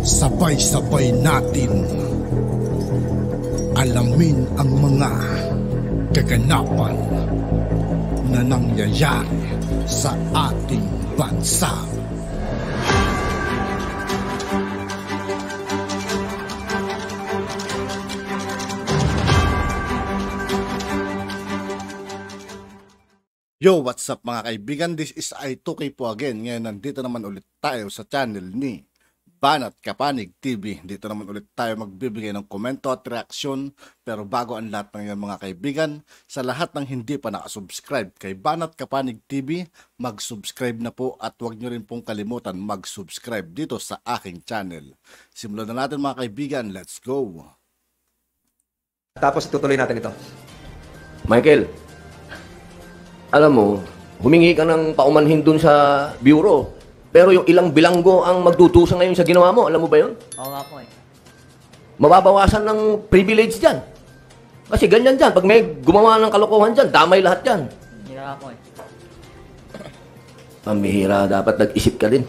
Sabay-sabay natin alamin ang mga kaganapan na nangyayari sa ating bansa. Yo, what's up mga kaibigan? This is I2K po again. Ngayon nandito naman ulit tayo sa channel ni Banat Kapanig TV. Dito naman ulit tayo magbibigay ng komento at reaksyon. Pero bago ang lahat ng yan mga kaibigan, sa lahat ng hindi pa nakasubscribe kay Banat Kapanig TV, mag-subscribe na po at huwag nyo rin pong kalimutan mag-subscribe dito sa aking channel. Simulan na natin mga kaibigan, let's go! Tapos tutuloy natin ito. Michael, alam mo, humingi ka ng paumanhin dun sa bureau. Pero yung ilang bilanggo ang magdudusa ngayon sa ginawa mo. Alam mo ba yun? Oo nga po eh. Mababawasan ng privilege dyan. Kasi ganyan dyan. Pag may gumawa ng kalokohan dyan, damay lahat dyan. Hindi nga po eh. Pambihira, dapat nag-isip ka din.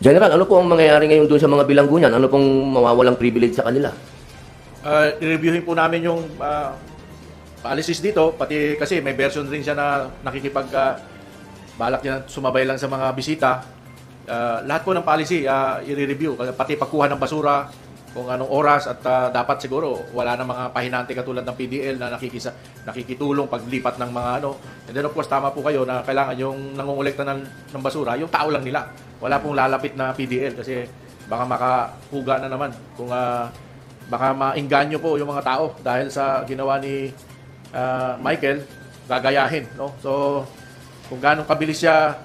General, ano po ang mangyayari ngayon dun sa mga bilanggo niyan? Ano pong mawawalang privilege sa kanila? I-reviewin po namin yung policies dito, pati kasi may version rin siya na nakikipag balak niya sumabay lang sa mga bisita. Lahat po ng policy i-review, pati pagkuha ng basura, kung anong oras at dapat siguro wala na mga pahinante katulad ng PDL na nakikitulong paglipat ng mga ano. And then of course tama po kayo na kailangan yung nangongolekta ng basura, yung tao lang nila. Wala pong lalapit na PDL kasi baka makahuga na naman kung baka maingganyo po yung mga tao dahil sa ginawa ni Michael, gagayahin, no? So, kung gaano kabilis siya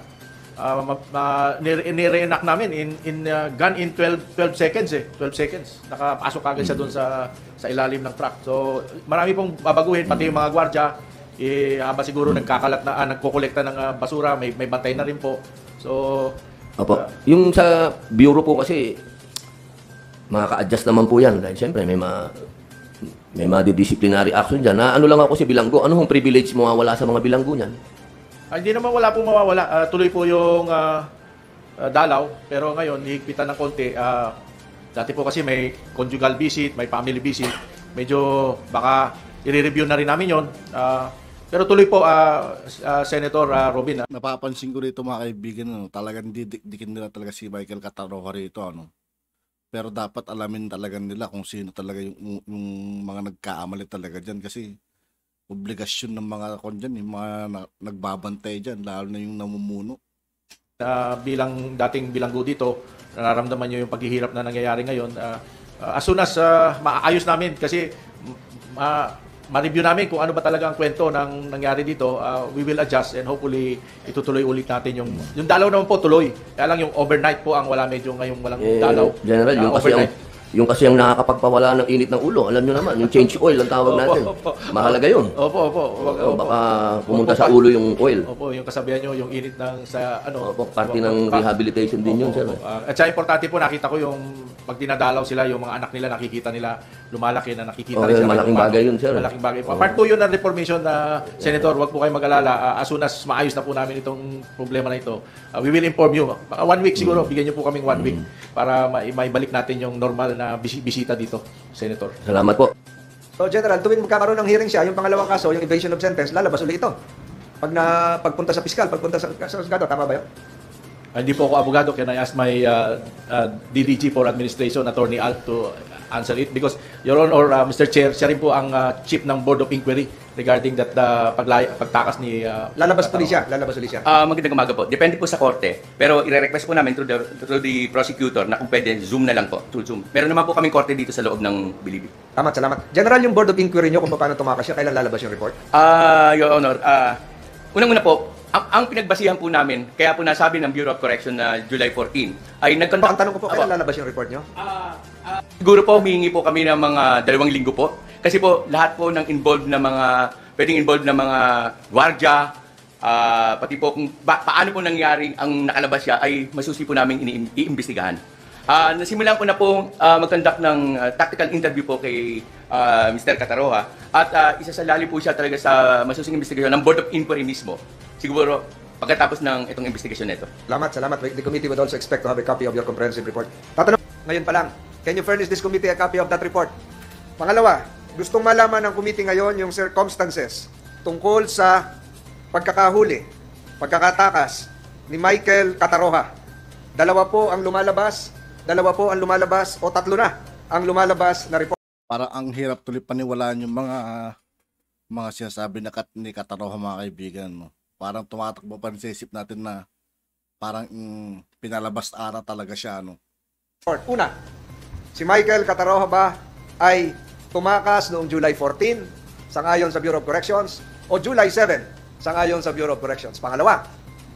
nire-enact namin in gun in 12 seconds 12 seconds. Nakapasok agad siya doon sa ilalim ng truck. So, marami pong babaguhin pati yung mga gwardiya habang siguro nagkakalat na nagkokolekta ng basura, may bantay na rin po. So, yung sa bureau po kasi makaka-adjust naman po yan dahil siyempre may mga disciplinary action dyan. Na ano lang ako si bilanggo, ano hong privilege mawawala sa mga bilanggo niyan? Hindi naman wala pong mawawala. Tuloy po yung dalaw, pero ngayon hihigpitan ng konti. Dati po kasi may conjugal visit, may family visit. Medyo baka i-review na rin namin yun. Pero tuloy po, Senator Robin. Napapansin ko rito mga kaibigan, talagang didikin nila talaga si Michael Cataroha rito. Pero dapat alamin talaga nila kung sino talaga yung mga nagkaamali talaga dyan. Kasi obligasyon ng mga dyan, yung mga nagbabantay dyan, lalo na yung namumuno. Bilang dating bilanggo dito, nararamdaman nyo yung paghihirap na nangyayari ngayon. As soon as maayos namin, kasi ma-review namin kung ano ba talaga ang kwento ng nangyari dito, we will adjust and hopefully itutuloy ulit natin yung dalaw naman po tuloy. Kaya lang yung overnight po ang wala, medyo ngayong walang dalaw. General, yung kasi ang nakakapagpawala ng init ng ulo, alam nyo naman, yung change oil ang tawag natin. Mahalaga yun. Opo. Baka pumunta sa ulo yung oil. Opo, yung kasabihan nyo, yung init ng sa ano. Opo, parte ng rehabilitation din yun, sir. At saka importante po, nakita ko yung pag dinadalaw sila, yung mga anak nila, nakikita nila lumalaki na nakikita rin sila. Malaking bagay yun, sir. Malaking bagay po. Part po yun ng reformation na Senator, wag po kayo mag-alala. As soon as maayos na po namin itong problema na ito, we will inform you. 1 week siguro, bigyan nyo po kaming 1 week para maibalik natin yung normal na bisita dito, Senator. Salamat po. So General, tuwing magkakaroon ng hearing siya, yung pangalawang kaso, yung evasion of sentence, lalabas ulit ito. Pagpunta sa piskal, pagpunta sa Senado, tama ba yun? Hindi po ako abogado, can I ask my DDG for Administration, Attorney Al, to answer it? Because, Your Honor, Mr. Chair, siya rin po ang chief ng Board of Inquiry regarding that pagtakas ni... Lalabas ulit siya. Magandang umaga po. Depende po sa korte. Pero i-request po namin through the prosecutor na kung pwede, Zoom na lang po. Through Zoom. Meron naman po kaming korte dito sa loob ng Bilibid. Salamat. General, yung Board of Inquiry nyo kung paano tumakas siya, kailan lalabas yung report? Your Honor, unang-una po, ang pinagbasihan po namin, kaya po nasabi ng Bureau of Correction na July 14, ay Ang tanong ko po, kailan lalabas yung report nyo? Siguro po, humingi po kami ng mga 2 linggo po. Kasi po, lahat po ng pwedeng involved na mga gwardiya, pati po kung paano po nangyari ang nakalabas siya, ay masusi po namin iimbestigahan. Nasimulan ko na po mag-conduct ng tactical interview po kay Mr. Cataroha. At isa sa lali po siya talaga sa masusing investigasyon ng Board of Inquiry mismo. Siguro, pagkatapos ng itong investigasyon nito. Salamat. The committee would also expect to have a copy of your comprehensive report. Tatanong ngayon pa lang, can you furnish this committee a copy of that report? Pangalawa, gustong malaman ng committee ngayon yung circumstances tungkol sa pagkakahuli, pagkakatakas ni Michael Cataroha. Dalawa po ang lumalabas o tatlo na ang lumalabas na report. Para ang hirap tuloy paniwalaan yung mga sinasabi ni Cataroha, mga kaibigan, no? Parang tumatakbo pa rin sa isip natin na parang pinalabas ara talaga siya, no? Una, si Michael Cataroha ba ay tumakas noong July 14 sangayon sa Bureau of Corrections o July 7 sangayon sa Bureau of Corrections? Pangalawa,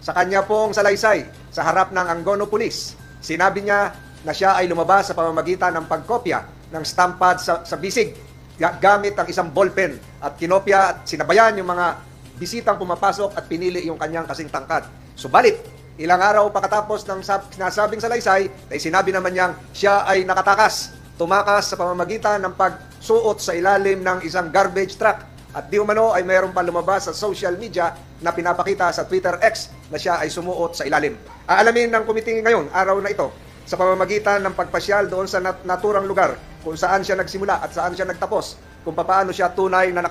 sa kanya pong salaysay sa harap ng Angono Police, sinabi niya na siya ay lumabas sa pamamagitan ng pagkopya ng stamp pad sa bisig gamit ang isang ballpen at kinopya at sinabayan yung mga bisitang pumapasok at pinili yung kanyang kasing tangkad. Subalit, ilang araw pagkatapos ng sinasabing salaysay, ay sinabi naman niyang siya ay tumakas sa pamamagitan ng pagsuot sa ilalim ng isang garbage truck. At di umano ay mayroon pa lumabas sa social media na pinapakita sa Twitter X na siya ay sumuot sa ilalim. Aalamin ng committee ngayon, araw na ito, sa pamamagitan ng pagpasyal doon sa naturang lugar kung saan siya nagsimula at saan siya nagtapos, kung paano siya tunay na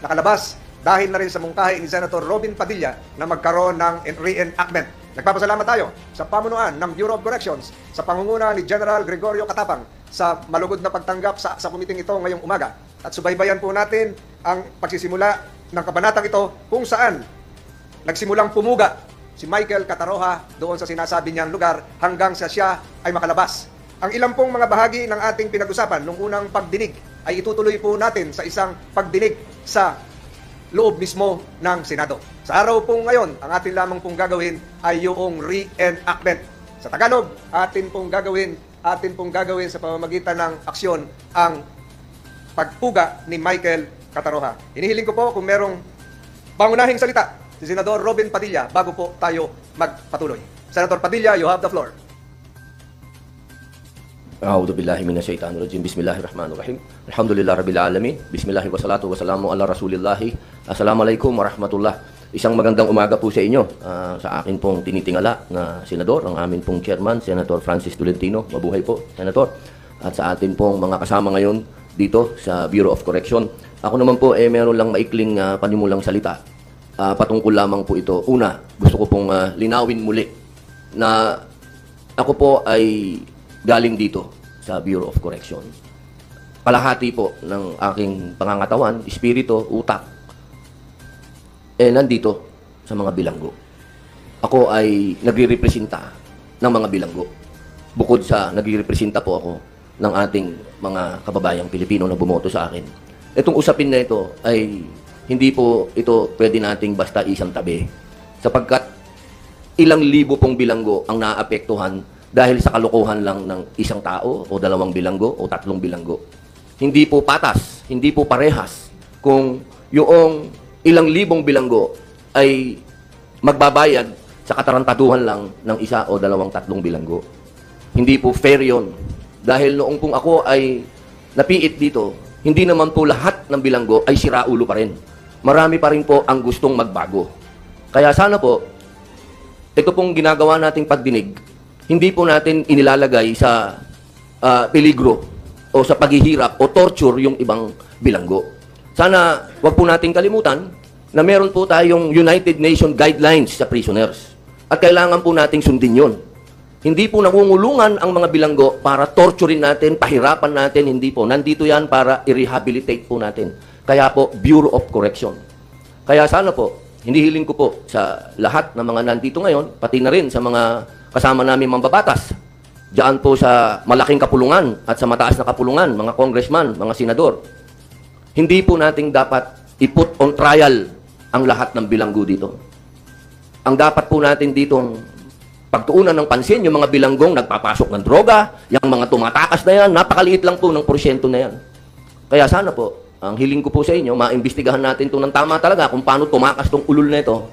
nakalabas dahil na rin sa mungkahi ni Senator Robin Padilla na magkaroon ng reenactment. Nagpapasalamat tayo sa pamunuan ng Bureau of Corrections sa pangunguna ni General Gregorio Katapang sa malugod na pagtanggap sa komiting ito ngayong umaga. At subaybayan po natin ang pagsisimula ng kabanatang ito kung saan nagsimulang pumuga si Michael Cataroha doon sa sinasabi niyang lugar hanggang sa siya ay makalabas. Ang ilang pong mga bahagi ng ating pinag-usapan nung unang pagdinig ay itutuloy po natin sa isang pagdinig sa loob mismo ng Senado. Sa araw pong ngayon, ang atin lamang pong gagawin ay yung reenactment. Sa Tagalog, atin pong gagawin sa pamamagitan ng aksyon ang pagpuga ni Michael Cataroha. Hinihiling ko po kung merong pangunahing salita si Senador Robin Padilla bago po tayo magpatuloy. Senator Padilla, you have the floor. A'udhu billahi minasyaitanir rajim. Bismillahirrahmanirrahim. Alhamdulillah rabbil alamin. Bismillah wassalatu wassalamu ala rasulillahi. Assalamualaikum warahmatullah. Isang magandang umaga po sa inyo. Sa akin pong tinitingala na senador, ang amin pong chairman, Senator Francis Tolentino. Mabuhay po, Senator. At sa atin pong mga kasama ngayon dito sa Bureau of Correction. Ako naman po meron lang maikling panimulang salita. Patungkol lamang po ito. Una, gusto ko pong linawin muli na ako po ay galing dito sa Bureau of Correction. Kalahati po ng aking pangangatawan, espiritu, utak, nandito sa mga bilanggo. Ako ay nagre-representa ng mga bilanggo. Bukod sa nagre-representa po ako ng ating mga kababayang Pilipino na bumoto sa akin. Itong usapin na ito ay hindi po ito pwede nating basta isang tabi. Sapagkat ilang libo pong bilanggo ang naapektuhan dahil sa kalokohan lang ng isang tao o dalawang bilanggo o tatlong bilanggo. Hindi po patas, hindi po parehas kung yung ilang libong bilanggo ay magbabayad sa katarantaduhan lang ng isa o dalawang tatlong bilanggo. Hindi po fair yun. Dahil noong pong ako ay napiit dito, hindi naman po lahat ng bilanggo ay siraulo pa rin. Marami pa rin po ang gustong magbago. Kaya sana po, ito pong ginagawa nating pagdinig, hindi po natin inilalagay sa peligro o sa paghihirap o torture yung ibang bilanggo. Sana wag po nating kalimutan na meron po tayong United Nations guidelines sa prisoners. At kailangan po nating sundin yun. Hindi po nangungulungan ang mga bilanggo para torturein natin, pahirapan natin, hindi po. Nandito yan para i-rehabilitate po natin. Kaya po, Bureau of Correction. Kaya sana po, hinihiling ko po sa lahat ng mga nandito ngayon, pati na rin sa mga kasama namin mambabatas, diyan po sa malaking kapulungan at sa mataas na kapulungan, mga congressman, mga senador, hindi po nating dapat i-put on trial ang lahat ng bilanggo dito. Ang dapat po natin ditong pagtuunan ng pansin, yung mga bilanggong nagpapasok ng droga, yung mga tumatakas na yan, napakaliit lang po ng porsyento na yan. Kaya sana po, ang hiling ko po sa inyo, maimbestigahan natin ito ng tama talaga kung paano tumakas itong ulul na ito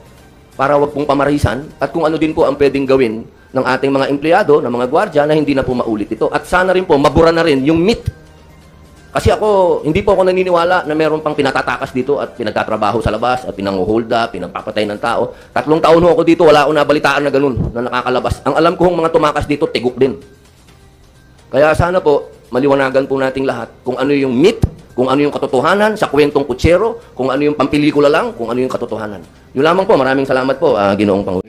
para wag pong pamarisan at kung ano din po ang pwedeng gawin ng ating mga empleyado, ng mga gwardya na hindi na po maulit ito. At sana rin po, mabura na rin yung myth Kasi ako, hindi po ako naniniwala na meron pang pinatatakas dito at pinagtatrabaho sa labas at pinanguholda, pinagpapatay ng tao. 3 taon ho ako dito, wala akong nabalitaan na ganun, na nakakalabas. Ang alam ko mga tumakas dito, tigok din. Kaya sana po, maliwanagan po nating lahat kung ano yung myth, kung ano yung katotohanan sa kwentong kutsero, kung ano yung pampelikula lang, kung ano yung katotohanan. Yun lamang po, maraming salamat po, Ginoong Pangulo.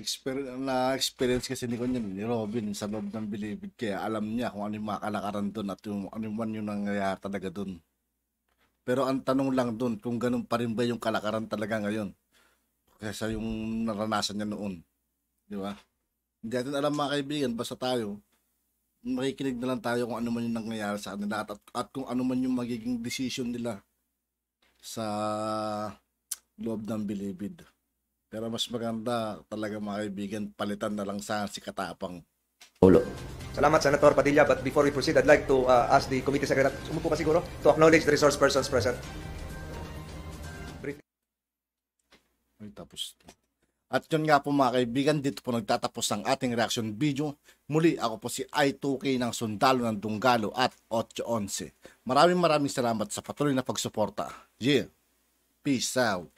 Na-experience kasi ni Robin sa loob ng Bilibid, kaya alam niya kung ano yung mga kalakaran doon at yung ano man yung nangyayari talaga doon. Pero ang tanong lang doon, kung ganun pa rin ba yung kalakaran talaga ngayon kaysa yung naranasan niya noon. Di ba? Hindi natin alam mga kaibigan, basta tayo, makikinig na lang tayo kung ano man yung nangyayari sa kanila at kung ano man yung magiging decision nila sa loob ng Bilibid. Pero mas maganda talaga mga kaibigan, palitan na lang sa si Katapang. Ulo. Salamat, Senator Padilla. But before we proceed, I'd like to ask the committee secretary, umupo ka siguro, to acknowledge the resource persons present. Ay, tapos. At yun nga po mga kaibigan, dito po nagtatapos ang ating reaction video. Muli, ako po si I2K ng Sundalo ng Dunggalo at 811. Maraming salamat sa patuloy na pagsuporta. Yeah. Peace out.